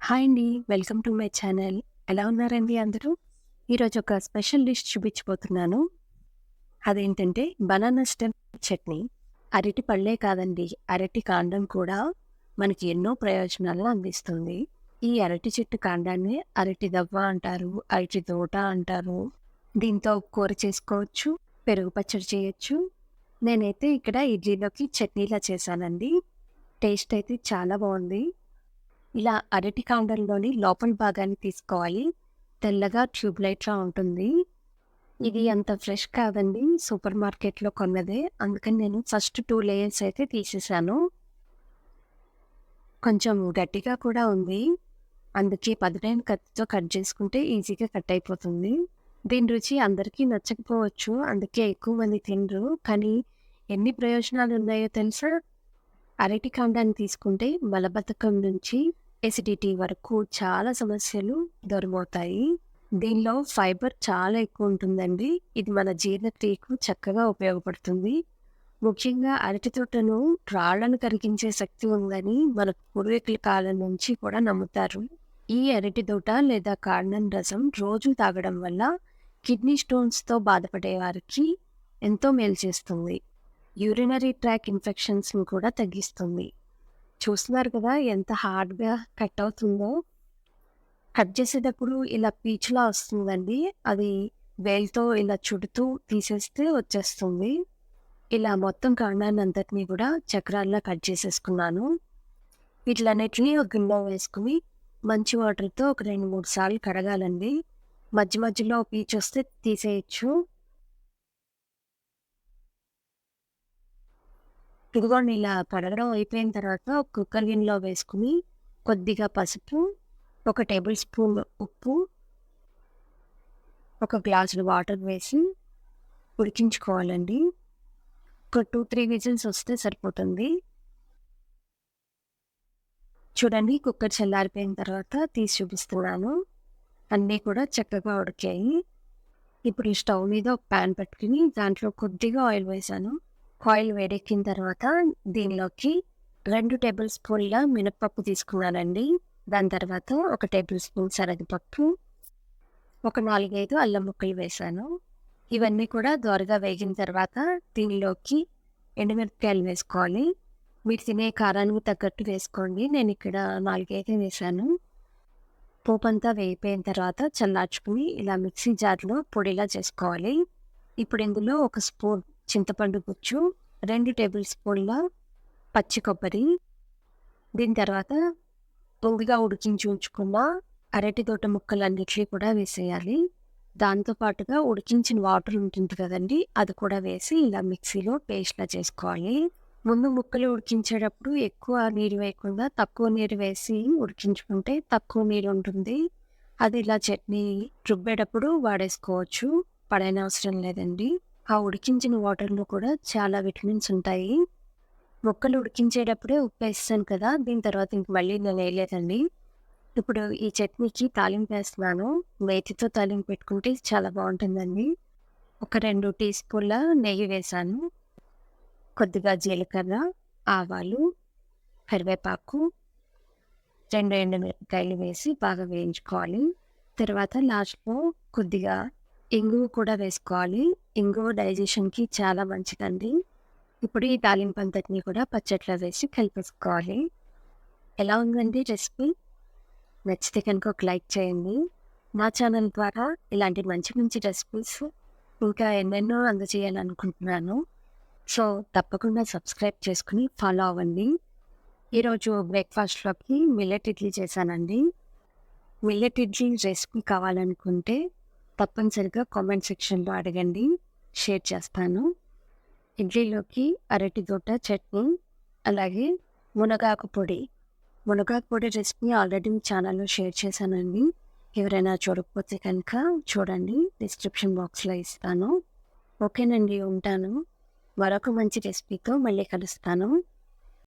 Hi అండి. Welcome to my channel. ఎలా ఉన్నారండి అందరూ? ఈరోజు ఒక స్పెషల్ డిష్ చూపించబోతున్నాను. అదేంటంటే బనానా స్టెమ్ చట్నీ. అరటి పళ్ళే కాదండి, అరటి కాండం కూడా మనకి ఎన్నో ప్రయోజనాలను అందిస్తుంది. ఈ అరటి చెట్టు కాండాన్ని అరటి దవ్వ అంటారు, అరటి తోట అంటారు. దీంతో కూర చేసుకోవచ్చు, పెరుగు పచ్చడి చేయొచ్చు. నేనైతే ఇక్కడ ఇడ్లీలోకి చట్నీలా చేశానండి. టేస్ట్ అయితే చాలా బాగుంది. ఇలా అరటి కాండంలోని లోపల భాగాన్ని తీసుకోవాలి. తెల్లగా ట్యూబ్‌లైట్‌లా ఉంటుంది. ఇది అంత ఫ్రెష్ కాదండి. సూపర్ మార్కెట్‌లో కొన్నదే. అందుకని నేను ఫస్ట్ 2 లేయర్స్ అయితే తీసేసాను. కొంచెం గట్టిగా కూడా ఉంది. అందుకే పదునైన కత్తితో కట్ చేసుకుంటే ఈజీగా కట్ అయిపోతుంది. దీని రుచి అందరికీ నచ్చకపోవచ్చు. అందుకే ఎక్కువ మంది తినరు. కానీ ఎన్ని ప్రయోజనాలున్నాయో తెలుసా? అరటి కాండాన్ని తీసుకుంటే మలబద్ధకం నుంచి ఎసిడిటీ వరకు చాలా సమస్యలు దూరమవుతాయి. దీనిలో ఫైబర్ చాలా ఎక్కువ ఉంటుందండి. ఇది మన జీర్ణక్రియకు చక్కగా ఉపయోగపడుతుంది. ముఖ్యంగా అరటి తోటను రాళ్లను కరిగించే శక్తి ఉందని మన పూర్వీకుల కాలం నుంచి కూడా నమ్ముతారు. ఈ అరటి తోట లేదా కాండం రసం రోజు తాగడం వల్ల కిడ్నీ స్టోన్స్‌తో బాధపడే వారికి ఎంతో మేలు చేస్తుంది. యూరినరీ ట్రాక్ ఇన్ఫెక్షన్స్‌ని కూడా తగ్గిస్తుంది. చూస్తున్నారు కదా ఎంత హార్డ్‌గా కట్ అవుతుందో. కట్ చేసేటప్పుడు ఇలా పీచులా వస్తుందండి. అది వేలుతో ఇలా చుడుతూ తీసేస్తే వచ్చేస్తుంది. ఇలా మొత్తం కాండాన్నంతటిని కూడా చక్రాల్లా కట్ చేసేసుకున్నాను. వీటిలన్నిటిని ఒక గిన్నెలో వేసుకొని మంచి వాటర్‌తో ఒక 2, 3 సార్లు కడగాలండి. మధ్య మధ్యలో పీచొస్తే తీసేయొచ్చు. ఇదిగోండి ఇలా కడగడం అయిపోయిన తర్వాత ఒక కుక్కర్ గిన్నెలో వేసుకొని కొద్దిగా పసుపు, ఒక టేబుల్ స్పూన్ ఉప్పు, ఒక గ్లాసుడు వాటర్ వేసి ఉడికించుకోవాలండి. ఒక 2, 3 విజిల్స్ వస్తే సరిపోతుంది. చూడండి కుక్కర్ చల్లారిపోయిన తర్వాత తీసి చూపిస్తున్నాను. అన్నీ కూడా చక్కగా ఉడికాయి. ఇప్పుడు ఈ స్టవ్ మీద ఒక పాన్ పెట్టుకొని దాంట్లో కొద్దిగా ఆయిల్ వేశాను. ఆయిల్ వేడెక్కిన తర్వాత దీనిలోకి 2 టేబుల్ స్పూన్ల మినపప్పు తీసుకున్నానండి. దాని తర్వాత ఒక టేబుల్ స్పూన్ శనగపప్పు, ఒక 4, 5 అల్లం ముక్కలు వేశాను. ఇవన్నీ కూడా దోరగా వేగిన తర్వాత దీనిలోకి ఎండుమిరపకాయలు వేసుకోవాలి. మీరు తినే కారానికి తగ్గట్టు వేసుకోండి. నేను ఇక్కడ 4, 5 వేశాను. పోపంతా వేగిపోయిన తర్వాత చల్లార్చుకుని ఇలా మిక్సీ జార్‌లో పొడిలా చేసుకోవాలి. ఇప్పుడు ఇందులో ఒక స్పూన్ చింతపండు గుజ్జు, 2 టేబుల్ స్పూన్ల పచ్చి కొబ్బరి, దీని తర్వాత ముందుగా ఉడికించి ఉంచుకున్న అరటి తోట ముక్కలన్నిటిని కూడా వేసేయాలి. దాంతో పాటుగా ఉడికించిన వాటర్ ఉంటుంది కదండీ! అది కూడా వేసి ఇలా మిక్సీలో పేస్ట్‌లా చేసుకోవాలి. ముందు ముక్కలు ఉడికించేటప్పుడు ఎక్కువ నీరు వేయకుండా తక్కువ నీరు వేసి ఉడికించుకుంటే తక్కువ నీరు ఉంటుంది. అది ఇలా చట్నీ రుబ్బేటప్పుడు వాడేసుకోవచ్చు. పడనవసరం లేదండి. ఆ ఉడికించిన వాటర్‌లో కూడా చాలా విటమిన్స్ ఉంటాయి. ముక్కలు ఉడికించేటప్పుడే ఉప్పేసేసాను కదా! దీని తర్వాత ఇంక మళ్ళీ నేనేయలేదండి. ఇప్పుడు ఈ చట్నీకి తాలింపేస్తున్నాను. మేతితో తాలింపు పెట్టుకుంటే చాలా బావుంటుందండి. ఒక 2 టీ స్పూన్ల నెయ్యి వేశాను. కొద్దిగా జీలకర్ర, ఆవాలు, కరివేపాకు, 2 ఎండుమిరపకాయలు వేసి బాగా వేయించుకోవాలి. తర్వాత లాస్ట్‌లో కొద్దిగా ఇంగువ కూడా వేసుకోవాలి. ఇంగువ డైజెషన్‌కి చాలా మంచిదండి. ఇప్పుడు ఈ తాలింపంతటిని కూడా పచ్చట్లో వేసి కలిపేసుకోవాలి. ఎలా ఉందండి రెసిపీ? నచ్చితే కనుక ఒక లైక్ చేయండి. నా ఛానల్ ద్వారా ఇలాంటి మంచి మంచి రెసిపీస్ ఇంకా ఎన్నెన్నో అందజేయాలనుకుంటున్నాను. సో, తప్పకుండా సబ్స్క్రైబ్ చేసుకొని ఫాలో అవ్వండి. ఈరోజు బ్రేక్‌ఫాస్ట్‌లోకి మిల్లెట్ ఇడ్లీ చేశానండి. మిల్లెట్ ఇడ్లీ రెసిపీ కావాలనుకుంటే తప్పనిసరిగా కామెంట్ సెక్షన్‌లో అడగండి. షేర్ చేస్తాను. ఇడ్లీలోకి అరటి దోట చట్నీ, అలాగే మునగాకు పొడి. మునగాకు పొడి రెసిపీ ఆల్రెడీ ఛానల్‌లో షేర్ చేశానండి. ఎవరైనా చూడకపోతే కనుక చూడండి. డిస్క్రిప్షన్ బాక్స్‌లో ఇస్తాను. ఓకేనండి. ఉంటాను. మరొక మంచి రెసిపీతో మళ్ళీ కలుస్తాను.